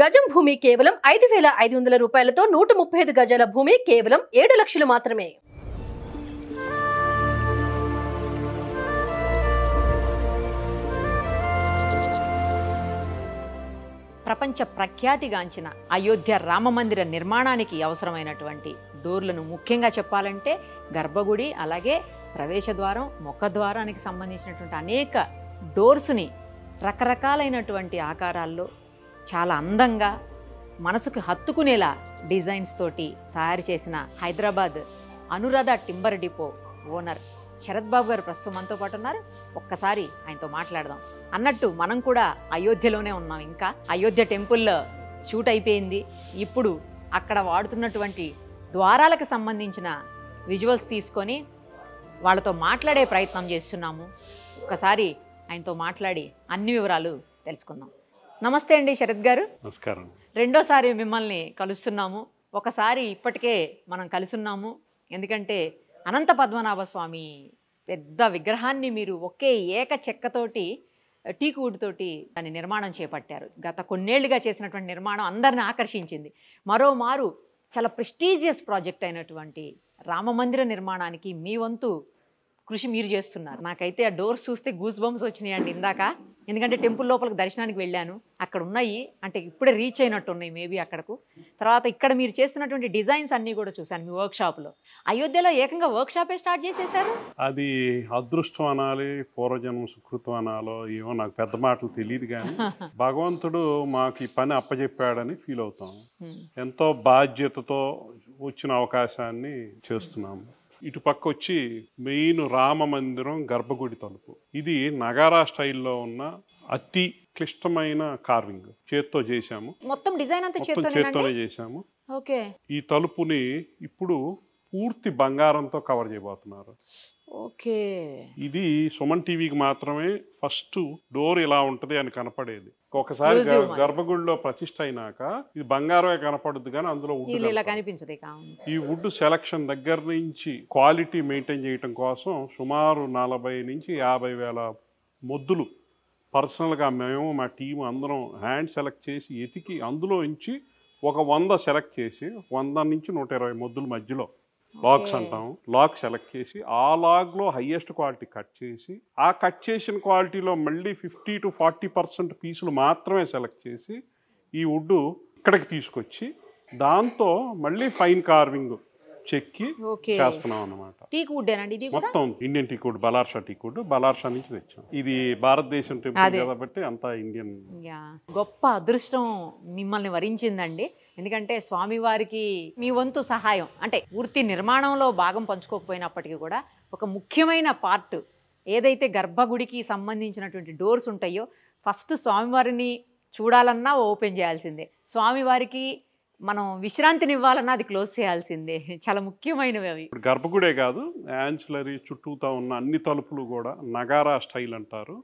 గజం భూమి కేవలం 5,500 రూపాయలతో 135 గజాల భూమి కేవలం 7 లక్షలు మాత్రమే. ప్రపంచ ప్రఖ్యాతిగాంచిన అయోధ్య రామమందిర నిర్మాణానికి అవసరమైనటువంటి డోర్లను ముఖ్యంగా చెప్పాలంటే గర్భగుడి, అలాగే ప్రవేశద్వారం, ముఖద్వారానికి సంబంధించినటువంటి అనేక డోర్స్ని రకరకాలైనటువంటి ఆకారాల్లో చాలా అందంగా మనసుకు హత్తుకునేలా డిజైన్స్ తోటి తయారు చేసిన Hyderabad Anuradha timber depot owner Sharath Babu garu ప్రస్తుతం మనతో పాటు ఉన్నారు. ఒక్కసారి ఆయనతో మాట్లాడదాం. అన్నట్టు మనం కూడా అయోధ్యలోనే ఉన్నాం. ఇంకా అయోధ్య టెంపుల్లో షూట్ అయిపోయింది. ఇప్పుడు అక్కడ వాడుతున్నటువంటి ద్వారాలకు సంబంధించిన విజువల్స్ తీసుకొని వాళ్ళతో మాట్లాడే ప్రయత్నం చేస్తున్నాము. ఒక్కసారి ఆయనతో మాట్లాడి అన్ని వివరాలు తెలుసుకుందాం. నమస్తే అండి శరత్ గారు. నమస్కారం. రెండోసారి మిమ్మల్ని కలుస్తున్నాము. ఒకసారి ఇప్పటికే మనం కలుసున్నాము. ఎందుకంటే అనంత పద్మనాభ స్వామి పెద్ద విగ్రహాన్ని మీరు ఒకే ఏక చెక్కతోటి టీక్ వుడ్ తోటి దాని నిర్మాణం చేపట్టారు. గత కొన్నేళ్లుగా చేసినటువంటి నిర్మాణం అందరిని ఆకర్షించింది. మరోమారు చాలా ప్రెస్టీజియస్ ప్రాజెక్ట్ అయినటువంటి రామమందిర నిర్మాణానికి మీ వంతు కృషి మీరు చేస్తున్నారు. నాకైతే ఆ డోర్స్ చూస్తే గూస్ బంప్స్ వచ్చినాయండి ఇందాక. ఎందుకంటే టెంపుల్ లోపలికి దర్శనానికి వెళ్ళాను, అక్కడ ఉన్నాయి, అంటే ఇప్పుడే రీచ్ అయినట్టు ఉన్నాయి మేబీ అక్కడకు. తర్వాత ఇక్కడ మీరు చేస్తున్నటువంటి డిజైన్స్ అన్నీ కూడా చూశాను మీ వర్క్షాప్లో. అయోధ్యలో ఏకంగా వర్క్షాపే స్టార్ట్ చేసేసారు. అది అదృష్టం అనాలి, పూర్వజన్మ సుకృతం అనాలో ఏమో నాకు పెద్ద మాటలు తెలియదు, కానీ భగవంతుడు మాకు ఈ పని అప్పచెప్పాడని ఫీల్ అవుతాం. ఎంతో బాధ్యతతో వచ్చిన అవకాశాన్ని చేస్తున్నాము. ఇటు పక్క వచ్చి మెయిన్ రామ మందిరం గర్భగుడి తలుపు. ఇది నగారా స్టైల్లో ఉన్న అతి క్లిష్టమైన కార్వింగ్, చేత్తో చేశాము. మొత్తం డిజైన్ అంతా చేత్తోనే చేశాము. ఓకే. ఈ తలుపుని ఇప్పుడు పూర్తి బంగారంతో కవర్ చేయబోతున్నారు. ఓకే. ఇది సుమన్ టీవీకి మాత్రమే ఫస్ట్ డోర్ ఇలా ఉంటది అని కనపడేది. ఒకసారి గర్భగుడిలో ప్రతిష్ట అయినాక ఇది బంగారమే కనపడుద్ది, కానీ అందులో వుడ్ కనిపించదు. ఈ వుడ్ సెలక్షన్ దగ్గర నుంచి క్వాలిటీ మెయింటైన్ చేయటం కోసం సుమారు 40 నుంచి 50 వేల మొద్దులు పర్సనల్గా మేము మా టీం అందరం హ్యాండ్ సెలెక్ట్ చేసి ఎతికి అందులో నుంచి ఒక 100 సెలెక్ట్ చేసి 100 నుంచి 120 మొద్దుల మధ్యలో లాగ్స్ అంటాం, లాగ్ సెలెక్ట్ చేసి ఆ లాగ్లో హయ్యెస్ట్ క్వాలిటీ కట్ చేసి ఆ కట్ చేసిన క్వాలిటీలో మళ్ళీ 50 to 40% పీసులు మాత్రమే సెలెక్ట్ చేసి ఈ వుడ్ ఇక్కడికి తీసుకొచ్చి దాంతో మళ్ళీ ఫైన్ కార్వింగ్ చెక్కి చేస్తున్నాం అన్నమాట. మొత్తం Indian teak wood, Ballarshah teak wood, Ballarshah నుంచి తెచ్చాం. ఇది భారతదేశం టెంపుల్ కాబట్టి అంతా ఇండియన్. గొప్ప అదృష్టం మిమ్మల్ని వరించిందండి. ఎందుకంటే స్వామివారికి మీ వంతు సహాయం, అంటే పూర్తి నిర్మాణంలో భాగం పంచుకోకపోయినప్పటికీ కూడా ఒక ముఖ్యమైన పార్ట్ ఏదైతే గర్భగుడికి సంబంధించినటువంటి డోర్స్ ఉంటాయో, ఫస్ట్ స్వామివారిని చూడాలన్నా ఓపెన్ చేయాల్సిందే, స్వామివారికి మనం విశ్రాంతిని ఇవ్వాలన్నా అది క్లోజ్ చేయాల్సిందే. చాలా ముఖ్యమైనవి అవి. గర్భగుడే కాదు, యాన్సిలరీ చుట్టూతా ఉన్న అన్ని తలుపులు కూడా నగారా స్టైల్ అంటారు.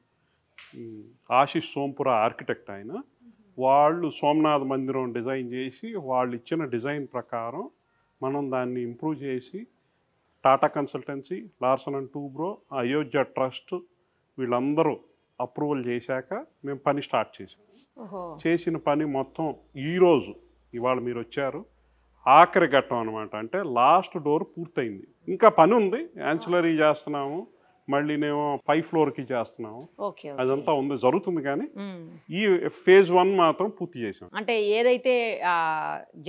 ఆశిష్ సోంపుర ఆర్కిటెక్ట్ ఆయన. వాళ్ళు సోమనాథ్ మందిరం డిజైన్ చేసి వాళ్ళు ఇచ్చిన డిజైన్ ప్రకారం మనం దాన్ని ఇంప్రూవ్ చేసి Tata consultancy, Larson and Toubro, Ayodhya trust వీళ్ళందరూ అప్రూవల్ చేశాక మేము పని స్టార్ట్ చేసాం. చేసిన పని మొత్తం ఈరోజు ఇవాళ మీరు వచ్చారు ఆఖరి ఘట్టం అనమాట. అంటే లాస్ట్ డోర్ పూర్తయింది, ఇంకా పని ఉంది. యాన్సిలరీ చేస్తున్నాము, మళ్ళీనేమో 5th ఫ్లోర్కి చేస్తున్నాము, అదంతా ఉంది, జరుగుతుంది. కానీ ఈ phase 1 మాత్రం పూర్తి చేసాం. అంటే ఏదైతే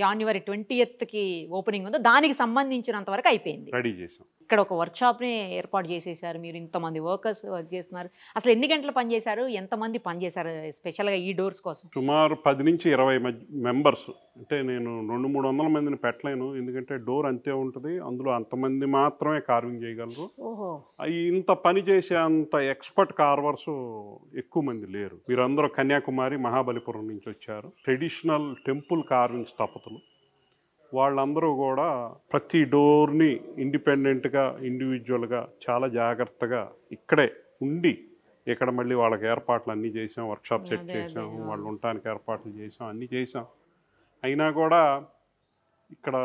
January 20th ఓపెనింగ్ ఉందో దానికి సంబంధించినంత వరకు అయిపోయింది, రెడీ చేసాం. ఇక్కడ ఒక వర్క్షాప్ని ఏర్పాటు చేసేసారు. మీరు ఇంతమంది వర్కర్స్ వర్క్ చేస్తున్నారు. అసలు ఎన్ని గంటలు పనిచేశారు, ఎంతమంది పనిచేశారు స్పెషల్గా ఈ డోర్స్ కోసం? సుమారు 10 నుంచి 20 మెంబర్స్. అంటే నేను 200-300 మందిని పెట్టలేను, ఎందుకంటే డోర్ అంతే ఉంటుంది, అందులో అంతమంది మాత్రమే కార్వింగ్ చేయగలరు. ఇంత పని చేసే అంత ఎక్స్పర్ట్ కార్వర్స్ ఎక్కువ మంది లేరు. మీరందరూ కన్యాకుమారి, మహాబలిపురం నుంచి వచ్చారు. ట్రెడిషనల్ టెంపుల్ కార్వింగ్ స్థపతులు. వాళ్ళందరూ కూడా ప్రతి డోర్ని ఇండిపెండెంట్గా, ఇండివిజువల్గా చాలా జాగ్రత్తగా ఇక్కడే ఉండి ఇక్కడ మళ్ళీ వాళ్ళకి ఏర్పాట్లు అన్నీ చేసాం, వర్క్షాప్ సెట్ చేసాం, వాళ్ళు ఉండటానికి ఏర్పాట్లు చేసాం, అన్నీ చేసాం. అయినా కూడా ఇక్కడ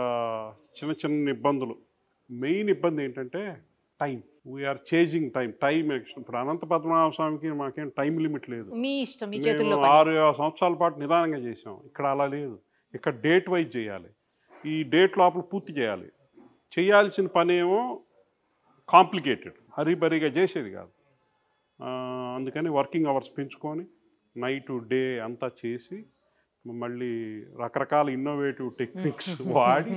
చిన్న చిన్న ఇబ్బందులు. మెయిన్ ఇబ్బంది ఏంటంటే టైం. వీఆర్ చేజింగ్ టైం ఇప్పుడు అనంత పద్మనాభ స్వామికి మాకేం టైం లిమిట్ లేదు. మీ ఇష్టం, మీ మేము చేతుల్లో 6 సంవత్సరాల పాటు నిదానంగా చేసాం. ఇక్కడ అలా లేదు. ఇక్కడ డేట్ వైజ్ చేయాలి. ఈ డేట్ లోపల పూర్తి చేయాలి. చేయాల్సిన పని ఏమో కాంప్లికేటెడ్, హరీబరీగా చేసేది కాదు. అందుకని వర్కింగ్ అవర్స్ పెంచుకొని నైట్ డే అంతా చేసి మళ్ళీ రకరకాల ఇన్నోవేటివ్ టెక్నిక్స్ వాడి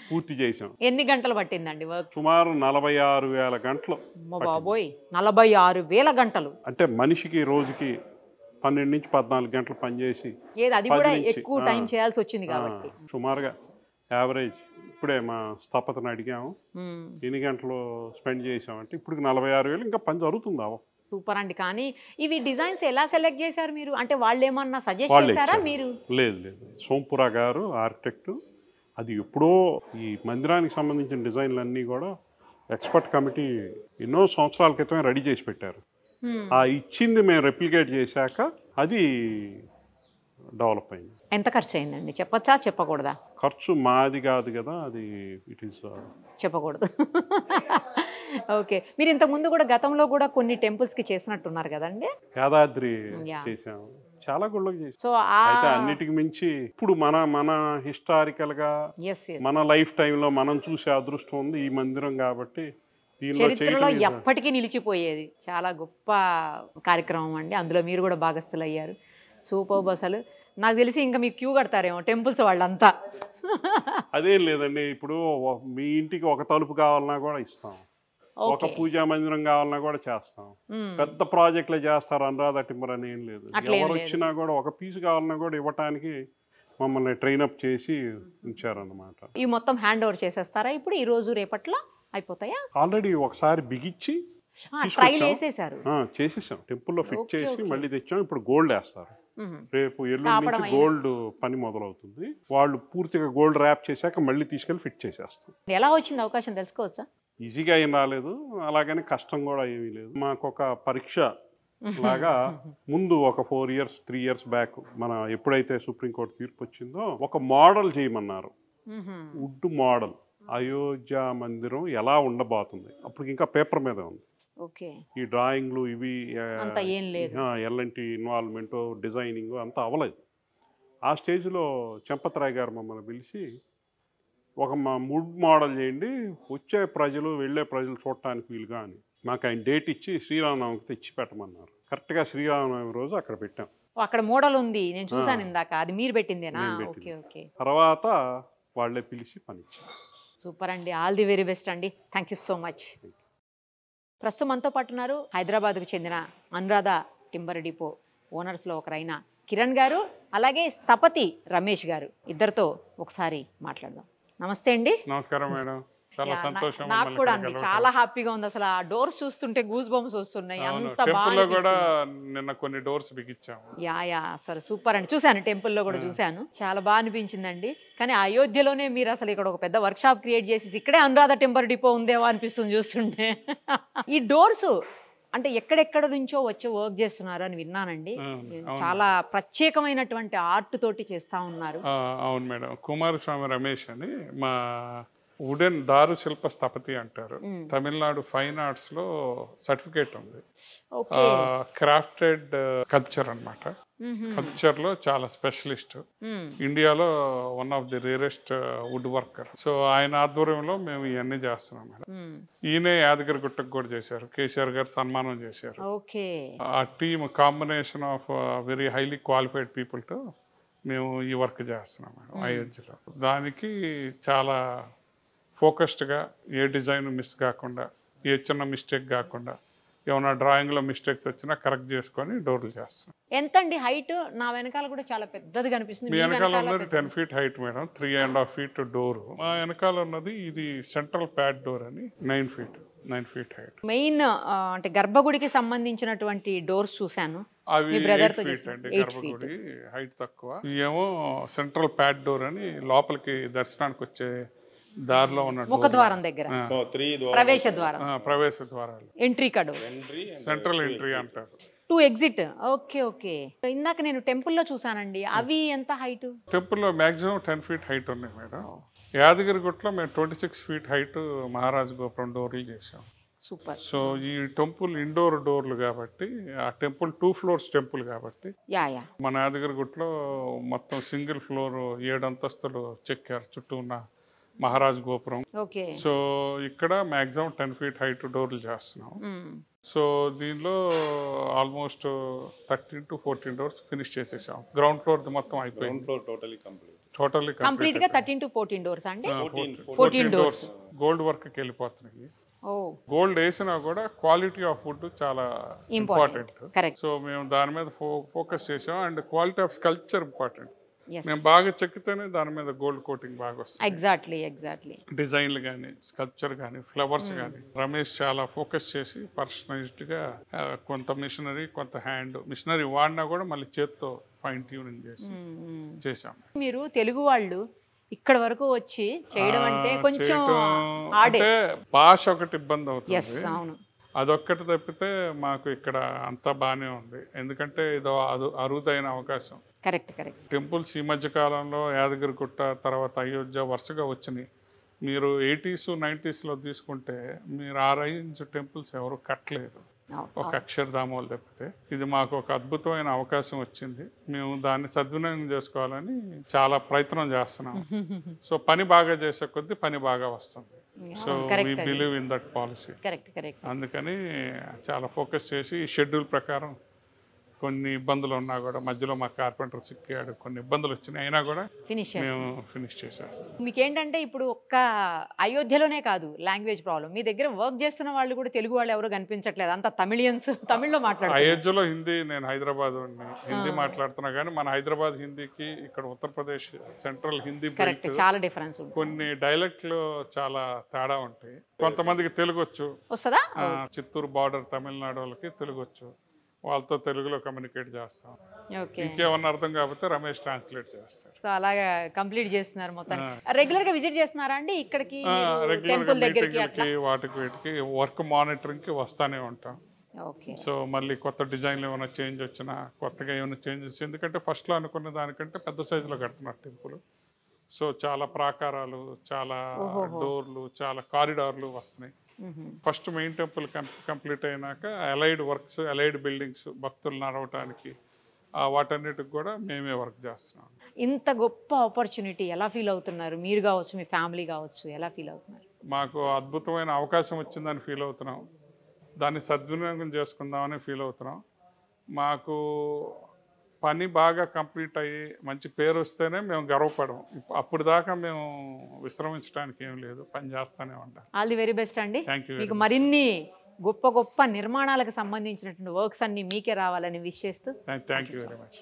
పూర్తి చేసాం. ఎన్ని గంటలు పట్టిందండి వర్క్? సుమారు 46,000 గంటలు. బాబోయ్, 46,000 గంటలు అంటే మనిషికి రోజుకి 12 నుంచి 14 గంటలు పనిచేసి అది కూడా ఎక్కువ టైం చేయాల్సి వచ్చింది కాబట్టి సుమారుగా యావరేజ్. ఇప్పుడే మా స్థపతిని అడిగాము ఎన్ని గంటలు స్పెండ్ చేసామంటే ఇప్పుడు 46,000. ఇంకా పని జరుగుతుంది. సూపర్ అండి. కానీ ఇవి డిజైన్స్ ఎలా సెలెక్ట్ చేశారు మీరు? అంటే వాళ్ళు ఏమన్నా సజెస్ట్ చేశారా మీరు? లేదు, సోంపురా గారు ఆర్కిటెక్ట్. అది ఎప్పుడో ఈ మందిరానికి సంబంధించిన డిజైన్లు అన్నీ కూడా ఎక్స్పర్ట్ కమిటీ ఎన్నో సంవత్సరాల క్రితమే రెడీ చేసి పెట్టారు. ఆ ఇచ్చింది మేము రెప్లికేట్ చేశాక అది డెవలప్ అయింది. ఎంత ఖర్చు అయిందండి? చెప్పచ్చా, చెప్పకూడదా? ఖర్చు మాది కాదు కదా, అది ఇట్ ఈస్ చెప్పకూడదు. ఓకే. మీరు ఇంతకు ముందు కూడా గతంలో కూడా కొన్ని టెంపుల్స్ కి చేసినట్టున్నారు కదండి? యాదాద్రి చేసాము, చాలా గుళ్ళకి చేసాం. సో అయితే అన్నిటికి మించి ఇప్పుడు మన హిస్టారికల్ గా మన లైఫ్ టైంలో మనం చూసే అదృష్టం ఉంది ఈ మందిరం కాబట్టి చరిత్రలో ఎప్పటికీ నిలిచిపోయేది. చాలా గొప్ప కార్యక్రమం అండి. అందులో మీరు కూడా భాగస్థులు అయ్యారు. సూపర్. అసలు నాకు తెలిసి ఇంకా మీకు క్యూ కడతారేమో టెంపుల్స్ వాళ్ళంతా. అదేం లేదండి, ఇప్పుడు మీ ఇంటికి ఒక తలుపు కావాలన్నా కూడా ఇస్తాం, ఒక పూజా మందిరం కావాలన్నా కూడా చేస్తాం. పెద్ద ప్రాజెక్టులు చేస్తారు అనురాధ టింబర్ అని ఏం లేదు. ఎవరు వచ్చినా కూడా ఒక పీస్ కావాలన్నా కూడా ఇవ్వటానికి మమ్మల్ని ట్రైన్అప్ చేసి ఉంచారన్నమాట. ఈ మొత్తం హ్యాండ్ ఓవర్ చేసేస్తారా ఇప్పుడు ఈ రోజు రేపట్లో? అయిపోతాయా? ఆల్రెడీ ఒకసారి బిగించి చేసేసాం, టెంపుల్లో ఫిట్ చేసి మళ్ళీ తెచ్చాం. ఇప్పుడు గోల్డ్ వేస్తారు. రేపు ఎల్లుండి నుంచి గోల్డ్ పని మొదలవుతుంది. వాళ్ళు పూర్తిగా గోల్డ్ ర్యాప్ చేశాక మళ్ళీ తీసుకెళ్ళి ఫిట్ చేసేస్తాం. ఎలా వచ్చింది అవకాశం తెలుసుకోవచ్చా? ఈజీగా ఏం రాలేదు, అలాగని కష్టం కూడా ఏమీ లేదు. మాకు ఒక పరీక్ష లాగా ముందు ఒక 4 years 3 years బ్యాక్ మన ఎప్పుడైతే సుప్రీంకోర్టు తీర్పు వచ్చిందో ఒక మోడల్ చేయమన్నారు. వుడ్ మోడల్ అయోధ్య మందిరం ఎలా ఉండబోతుంది. అప్పుడు ఇంకా పేపర్ మీద ఉంది. ఈ డ్రాయింగ్లు ఇవి ఎలాంటి ఇన్వాల్వ్మెంట్ డిజైనింగ్ అంతా అవ్వలేదు. ఆ స్టేజ్లో చంపతరాయ్ గారు మమ్మల్ని పిలిచి ఒక మా వుడ్ మోడల్ చేయండి, వచ్చే ప్రజలు వెళ్ళే ప్రజలు చూడటానికి వీలుగా అని మాకు ఆయన డేట్ ఇచ్చి శ్రీరామనవమికి తెచ్చి పెట్టమన్నారు. కరెక్ట్గా శ్రీరామనవమి రోజు అక్కడ పెట్టాం. అక్కడ మోడల్ ఉంది, నేను చూసాను ఇందాక. అది మీరు పెట్టిందేనా? తర్వాత వాళ్ళే పిలిచి పనిచ్చారు. సూపర్ అండి. ఆల్ ది వెరీ బెస్ట్ అండి. Thank you so much. ప్రస్తుతం మనతో పాటు ఉన్నారు హైదరాబాద్కు చెందిన అనురాధ టింబర్ డిపో ఓనర్స్లో ఒకరైన కిరణ్ గారు, అలాగే స్థపతి రమేష్ గారు. ఇద్దరితో ఒకసారి మాట్లాడదాం. నమస్తే అండి. నమస్కారం మేడం. చాలా సంతోషం. నాకు కూడా అండి చాలా హ్యాపీగా ఉంది. అసలు ఆ డోర్స్ చూస్తుంటే గూస్ బంప్స్ వస్తున్నాయి. అంత బాగా కూడా నిన్న కొన్ని డోర్స్ బిగించాము. యా అసలు సూపర్ అండి. చూశాను, టెంపుల్లో కూడా చూశాను. చాలా బాగా అనిపించిందండి. కానీ అయోధ్యలోనే మీరు అసలు ఇక్కడ ఒక పెద్ద వర్క్ షాప్ క్రియేట్ చేసి ఇక్కడే అనురాధ టింబర్ డిపో ఉందేమో అనిపిస్తుంది చూస్తుంటే. ఈ డోర్స్ అంటే ఎక్కడెక్కడ నుంచో వచ్చి వర్క్ చేస్తున్నారు అని విన్నానండి. చాలా ప్రత్యేకమైనటువంటి ఆర్ట్ తోటి చేస్తా ఉన్నారు. అవును మేడం. కుమారస్వామి రమేష్ అని మా వుడెన్ దారు శిల్ప స్థపతి అంటారు. తమిళనాడు ఫైన్ ఆర్ట్స్ లో సర్టిఫికేట్ ఉంది. క్రాఫ్టెడ్ స్కల్ప్చర్ అన్నమాట. స్కల్ప్చర్ లో చాలా స్పెషలిస్ట్. ఇండియాలో one of the rarest would worker. So ఆయన ఆధ్వర్యంలో మేము ఇవన్నీ చేస్తున్నాం మేడం. ఈయనే యాదగిరి గుట్టకు కూడా చేశారు. కేసీఆర్ గారు సన్మానం చేశారు. ఆ team combination of very highly qualified people తో మేము ఈ వర్క్ చేస్తున్నాం మేడం అయోధ్యలో. దానికి చాలా ఫోకస్డ్గా ఏ డిజైన్ మిస్ కాకుండా, ఏ చిన్న మిస్టేక్ కాకుండా, ఏమైనా డ్రాయింగ్లో మిస్టేక్స్ వచ్చినా కరెక్ట్ చేసుకొని డోర్లు చేస్తాం. ఎంత అండి హైట్? నా వెనకాల కూడా చాలా పెద్దది కనిపిస్తుంది. మీ వెనకాల ఉన్నది 10 feet height madam, 3.5 feet door. మా వెనకాల ఉన్నది ఇది సెంట్రల్ ప్యాడ్ డోర్ అని 9 feet హైట్. మెయిన్ అంటే గర్భగుడికి సంబంధించినటువంటి డోర్స్ చూశాను. అవి 8 feet అండి. గర్భగుడి హైట్ తక్కువ. ఇవేమో సెంట్రల్ ప్యాడ్ డోర్ అని లోపలికి దర్శనానికి వచ్చే దారిలో ఉన్న ముఖద్వారం దగ్గర ప్రవేశ ద్వారాలు, ఎంట్రీ కడు, సెంట్రల్ ఎంట్రీ అంటారు. 2 exit. ఓకే. ఇందాక నేను టెంపుల్లో చూసానండి. అవి ఎంత హైట్? టెంపుల్లో మాక్సిమం 10 feet హైట్ ఉన్నాయి మేడం. యాదగిరి గుట్టలో మేము 26 feet హైట్ మహారాజ్ గోపురం డోర్లు చేసాం. సూపర్. సో ఈ టెంపుల్ ఇండోర్ డోర్లు కాబట్టి, ఆ టెంపుల్ 2 floors టెంపుల్ కాబట్టి యా మన యాదగిరిగుట్టలో మొత్తం సింగిల్ ఫ్లోర్ 7 అంతస్తులు చెక్కారు చుట్టూ ఉన్న మహారాజ్ గోపురం. ఓకే. సో ఇక్కడ మ్యాక్సిమం 10 feet హైట్ డోర్లు చేస్తున్నాం. సో దీనిలో ఆల్మోస్ట్ 13 to 14 డోర్స్ ఫినిష్ చేసేసాం. గ్రౌండ్ ఫ్లోర్ మొత్తం అయిపోయింది. టోటల్లీ కంప్లీట్ గా 13 to 14 డోర్స్ అండి. 14 డోర్స్ గోల్డ్ వర్క్కి వెళ్ళిపోతున్నాయి. ఓ గోల్డ్ వేసినా కూడా క్వాలిటీ ఆఫ్ వుడ్ చాలా ఇంపార్టెంట్. కరెక్ట్. సో మేము దాని మీద ఫోకస్ చేసాం. And quality of sculpture important. Yes. మేము బాగా చెక్కితేనే దాని మీద గోల్డ్ కోటింగ్ బాగా వస్తుంది. ఎగ్జాక్ట్లీ. డిజైన్లు కానీ, స్కల్ప్చర్ కానీ, ఫ్లవర్స్ కానీ రమేష్ చాలా ఫోకస్ చేసి పర్సనలైజ్డ్గా కొంత మిషనరీ, కొంత హ్యాండ్. మిషనరీ వాడినా కూడా మళ్ళీ చేత్తో ఫైన్ ట్యూనింగ్ చేసి చేసాం. మీరు తెలుగు వాళ్ళు ఇక్కడ వరకు వచ్చి చేయడం అంటే కొంచెం ఆడే. అంటే భాష ఒకటి ఇబ్బంది yes అవుతుంది. అవును. అదొక్కటి తప్పితే మాకు ఇక్కడ అంతా బాగానే ఉంది. ఎందుకంటే ఇదో అరుదైన అవకాశం. కరెక్ట్. టెంపుల్స్ ఈ మధ్య కాలంలో యాదగిరిగుట్ట తర్వాత అయోధ్య వరుసగా వచ్చినాయి. మీరు 80s 90sలో తీసుకుంటే మీరు ఆ రేంజ్ టెంపుల్స్ ఎవరు కట్టలేదు, ఒక అక్షరధామాలు తప్పితే. ఇది మాకు ఒక అద్భుతమైన అవకాశం వచ్చింది. మేము దాన్ని సద్వినియోగం చేసుకోవాలని చాలా ప్రయత్నం చేస్తున్నాం. సో పని బాగా చేసే కొద్దీ పని బాగా వస్తుంది. So we believe in that policy. Correct. అందుకని చాలా ఫోకస్ చేసి ఈ షెడ్యూల్ ప్రకారం కొన్ని ఇబ్బందులు ఉన్నా కూడా, మధ్యలో మా కార్పెంటర్ సిక్కాడు, కొన్ని ఇబ్బందులు వచ్చినాయి, అయినా కూడా మేము ఫినిష్ చేసేస్తాం. మీకేంటంటే ఇప్పుడు ఒక్క అయోధ్యలోనే కాదు లాంగ్వేజ్ ప్రాబ్లం, మీ దగ్గర వర్క్ చేస్తున్న వాళ్ళు కూడా తెలుగు వాళ్ళు ఎవరు కనిపించట్లేదు, అంత తమిళియన్స్ తమిళ్లో మాట్లాడుతున్నారు. అయోధ్యలో హిందీ, నేను హైదరాబాద్ హిందీ మాట్లాడుతున్నా, కానీ మన హైదరాబాద్ హిందీకి ఇక్కడ ఉత్తరప్రదేశ్ సెంట్రల్ హిందీ కరెక్ట్ చాలా డిఫరెన్స్ ఉంది. కొన్ని డైలెక్ట్లు చాలా తేడా ఉంటాయి. కొంతమందికి తెలుగు వచ్చు, వస్తుందా? చిత్తూరు బార్డర్ తమిళనాడు వాళ్ళకి తెలుగు వచ్చు, వాళ్ళతో తెలుగులో కమ్యూనికేట్ చేస్తాం. ఓకే. ఇంకేమన్నా అర్థం కాకపోతే రమేష్ ట్రాన్స్లేట్ చేస్తాడు. సో అలాగా కంప్లీట్ చేస్తున్నారు మొత్తం. రెగ్యులర్ గా విజిట్ చేస్తున్నారా అండి ఇక్కడికి, టెంపుల్ దగ్గరికి అట్లా? వాటికి వీటికి వర్క్ మానిటరింగ్ కి వస్తానే ఉంటాం. ఓకే. సో మళ్ళీ కొత్త డిజైన్లు ఏమైనా చేంజ్ వచ్చినా, కొత్తగా ఏమైనా చేంజెస్, ఎందుకంటే ఫస్ట్లో అనుకున్న దానికంటే పెద్ద సైజులో కడుతున్నారు టెంపుల్. సో చాలా ప్రాకారాలు, చాలా డోర్లు, చాలా కారిడార్లు వస్తున్నాయి. ఫస్ట్ మెయిన్ టెంపుల్ కంప్లీట్ అయినాక అలైడ్ వర్క్స్, అలైడ్ బిల్డింగ్స్, భక్తులు నడవటానికి వాటన్నిటికి కూడా మేమే వర్క్ చేస్తున్నాం. ఇంత గొప్ప ఆపర్చునిటీ ఎలా ఫీల్ అవుతున్నారు మీరు కావచ్చు, మీ ఫ్యామిలీ కావచ్చు, ఎలా ఫీల్ అవుతున్నారు? మాకు అద్భుతమైన అవకాశం వచ్చిందని ఫీల్ అవుతున్నాం. దాన్ని సద్వినియోగం చేసుకుందామని ఫీల్ అవుతున్నాం. మాకు పని బాగా కంప్లీట్ అయ్యి మంచి పేరు వస్తేనే మేము గర్వపడం. అప్పుడు దాకా మేము విశ్రమించడానికి ఏం లేదు, పని చేస్తూనే ఉంటాం. ఆల్ ది వెరీ బెస్ట్ అండి. Thank you. మీకు మరిన్ని గొప్ప నిర్మాణాలకు సంబంధించినటువంటి వర్క్స్ అన్ని మీకే రావాలని విష్ చేస్తూ థ్యాంక్ యూ వెరీ మచ్.